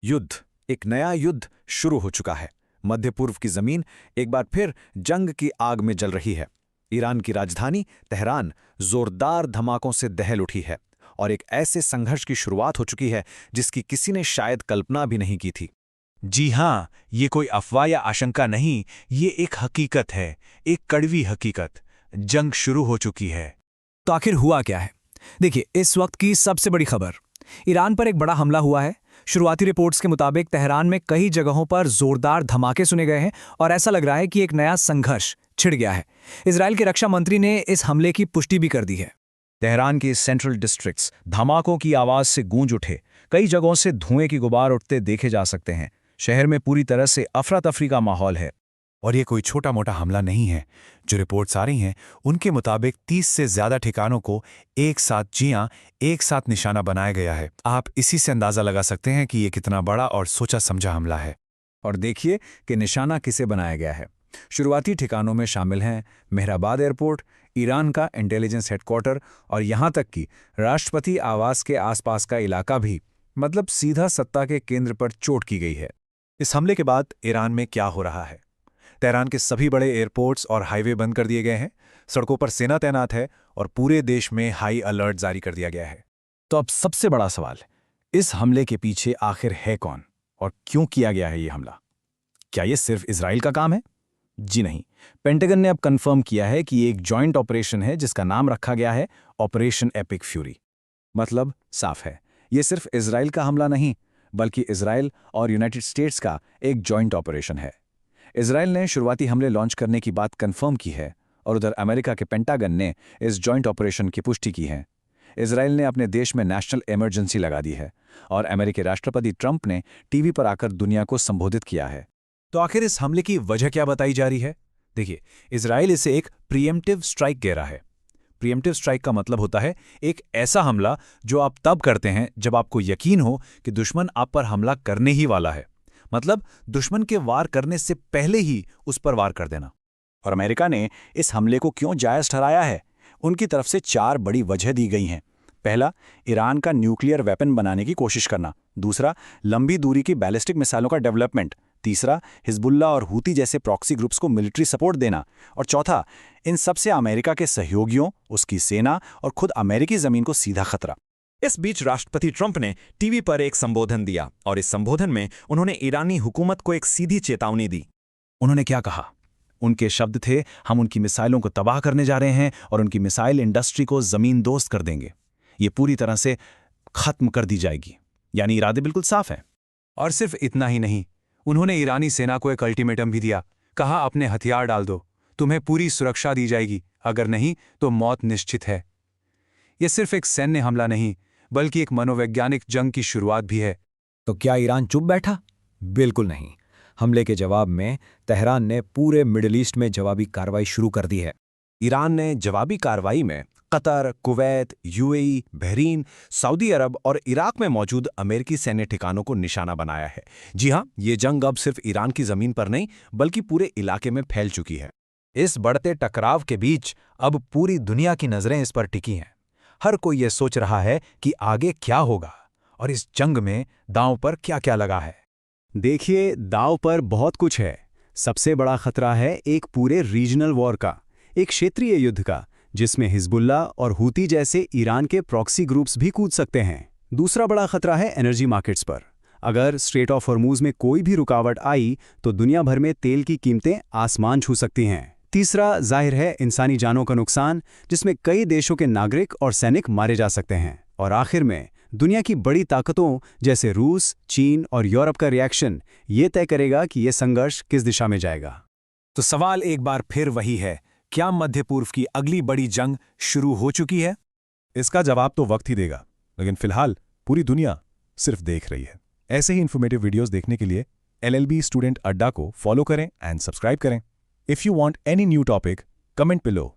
युद्ध, एक नया युद्ध शुरू हो चुका है। मध्य पूर्व की जमीन एक बार फिर जंग की आग में जल रही है। ईरान की राजधानी तेहरान जोरदार धमाकों से दहल उठी है और एक ऐसे संघर्ष की शुरुआत हो चुकी है जिसकी किसी ने शायद कल्पना भी नहीं की थी। जी हाँ, ये कोई अफवाह या आशंका नहीं, ये एक हकीकत है, एक कड़वी हकीकत। जंग शुरू हो चुकी है। तो आखिर हुआ क्या है? देखिए, इस वक्त की सबसे बड़ी खबर, ईरान पर एक बड़ा हमला हुआ है। शुरुआती रिपोर्ट्स के मुताबिक तेहरान में कई जगहों पर जोरदार धमाके सुने गए हैं और ऐसा लग रहा है कि एक नया संघर्ष छिड़ गया है। इजराइल के रक्षा मंत्री ने इस हमले की पुष्टि भी कर दी है। तेहरान के सेंट्रल डिस्ट्रिक्ट्स धमाकों की आवाज से गूंज उठे। कई जगहों से धुएं की गुबार उठते देखे जा सकते हैं। शहर में पूरी तरह से अफरा तफरी का माहौल है। और ये कोई छोटा मोटा हमला नहीं है। जो रिपोर्ट्स आ रही हैं उनके मुताबिक 30 से ज्यादा ठिकानों को एक साथ निशाना बनाया गया है। आप इसी से अंदाजा लगा सकते हैं कि ये कितना बड़ा और सोचा समझा हमला है। और देखिए कि निशाना किसे बनाया गया है। शुरुआती ठिकानों में शामिल हैं मेहराबाद एयरपोर्ट, ईरान का इंटेलिजेंस हेडक्वार्टर और यहां तक कि राष्ट्रपति आवास के आसपास का इलाका भी, मतलब सीधा सत्ता के केंद्र पर चोट की गई है। इस हमले के बाद ईरान में क्या हो रहा है? तेहरान के सभी बड़े एयरपोर्ट्स और हाईवे बंद कर दिए गए हैं। सड़कों पर सेना तैनात है और पूरे देश में हाई अलर्ट जारी कर दिया गया है। तो अब सबसे बड़ा सवाल, इस हमले के पीछे आखिर है कौन और क्यों किया गया है ये हमला? क्या ये सिर्फ इजराइल का काम है? जी नहीं, पेंटागन ने अब कंफर्म किया है कि ये एक जॉइंट ऑपरेशन है जिसका नाम रखा गया है ऑपरेशन एपिक फ्यूरी। मतलब साफ है, ये सिर्फ इजराइल का हमला नहीं, बल्कि इजराइल और यूनाइटेड स्टेट्स का एक जॉइंट ऑपरेशन है। इजराइल ने शुरुआती हमले लॉन्च करने की बात कंफर्म की है और उधर अमेरिका के पेंटागन ने इस जॉइंट ऑपरेशन की पुष्टि की है। इजराइल ने अपने देश में नेशनल इमरजेंसी लगा दी है और अमेरिकी राष्ट्रपति ट्रंप ने टीवी पर आकर दुनिया को संबोधित किया है। तो आखिर इस हमले की वजह क्या बताई जा रही है? देखिए, इजराइल इसे एक प्रीएम्प्टिव स्ट्राइक कह रहा है। प्रीएम्प्टिव स्ट्राइक का मतलब होता है एक ऐसा हमला जो आप तब करते हैं जब आपको यकीन हो कि दुश्मन आप पर हमला करने ही वाला है। मतलब दुश्मन के वार करने से पहले ही उस पर वार कर देना। और अमेरिका ने इस हमले को क्यों जायज ठहराया है? उनकी तरफ से 4 बड़ी वजह दी गई हैं। पहला, ईरान का न्यूक्लियर वेपन बनाने की कोशिश करना। दूसरा, लंबी दूरी की बैलिस्टिक मिसाइलों का डेवलपमेंट। तीसरा, हिजबुल्ला और हूती जैसे प्रॉक्सी ग्रुप्स को मिलिट्री सपोर्ट देना। और चौथा, इन सबसे अमेरिका के सहयोगियों, उसकी सेना और खुद अमेरिकी जमीन को सीधा खतरा। इस बीच राष्ट्रपति ट्रंप ने टीवी पर एक संबोधन दिया और इस संबोधन में उन्होंने ईरानी हुकूमत को एक सीधी चेतावनी दी। उन्होंने क्या कहा? उनके शब्द थे, हम उनकी मिसाइलों को तबाह करने जा रहे हैं और उनकी मिसाइल इंडस्ट्री को जमीन दोस्त कर देंगे। ये पूरी तरह से खत्म कर दी जाएगी। यानी इरादे बिल्कुल साफ हैं। और सिर्फ इतना ही नहीं, उन्होंने ईरानी सेना को एक अल्टीमेटम भी दिया। कहा, अपने हथियार डाल दो, तुम्हें पूरी सुरक्षा दी जाएगी, अगर नहीं तो मौत निश्चित है। यह सिर्फ एक सैन्य हमला नहीं, बल्कि एक मनोवैज्ञानिक जंग की शुरुआत भी है। तो क्या ईरान चुप बैठा? बिल्कुल नहीं। हमले के जवाब में तेहरान ने पूरे मिडिल ईस्ट में जवाबी कार्रवाई शुरू कर दी है। ईरान ने जवाबी कार्रवाई में Qatar, Kuwait, UAE, Bahrain, Saudi Arabia और इराक में मौजूद अमेरिकी सैन्य ठिकानों को निशाना बनाया है। जी हां, ये जंग अब सिर्फ ईरान की जमीन पर नहीं, बल्कि पूरे इलाके में फैल चुकी है। इस बढ़ते टकराव के बीच अब पूरी दुनिया की नजरें इस पर टिकी हैं। हर कोई ये सोच रहा है कि आगे क्या होगा और इस जंग में दांव पर क्या-क्या लगा है। देखिए, दांव पर बहुत कुछ है। सबसे बड़ा खतरा है एक पूरे रीजनल वॉर का, एक क्षेत्रीय युद्ध का, जिसमें हिजबुल्ला और हूती जैसे ईरान के प्रॉक्सी ग्रुप्स भी कूद सकते हैं। दूसरा बड़ा खतरा है एनर्जी मार्केट्स पर। अगर स्ट्रेट ऑफ हॉर्मूज में कोई भी रुकावट आई तो दुनिया भर में तेल की कीमतें आसमान छू सकती हैं। तीसरा जाहिर है इंसानी जानों का नुकसान, जिसमें कई देशों के नागरिक और सैनिक मारे जा सकते हैं। और आखिर में दुनिया की बड़ी ताकतों जैसे रूस, चीन और यूरोप का रिएक्शन ये तय करेगा कि यह संघर्ष किस दिशा में जाएगा। तो सवाल एक बार फिर वही है, क्या मध्य पूर्व की अगली बड़ी जंग शुरू हो चुकी है? इसका जवाब तो वक्त ही देगा, लेकिन फिलहाल पूरी दुनिया सिर्फ देख रही है। ऐसे ही इन्फॉर्मेटिव वीडियोस देखने के लिए LLB स्टूडेंट अड्डा को फॉलो करें एंड सब्सक्राइब करें। If you want any new topic, comment below.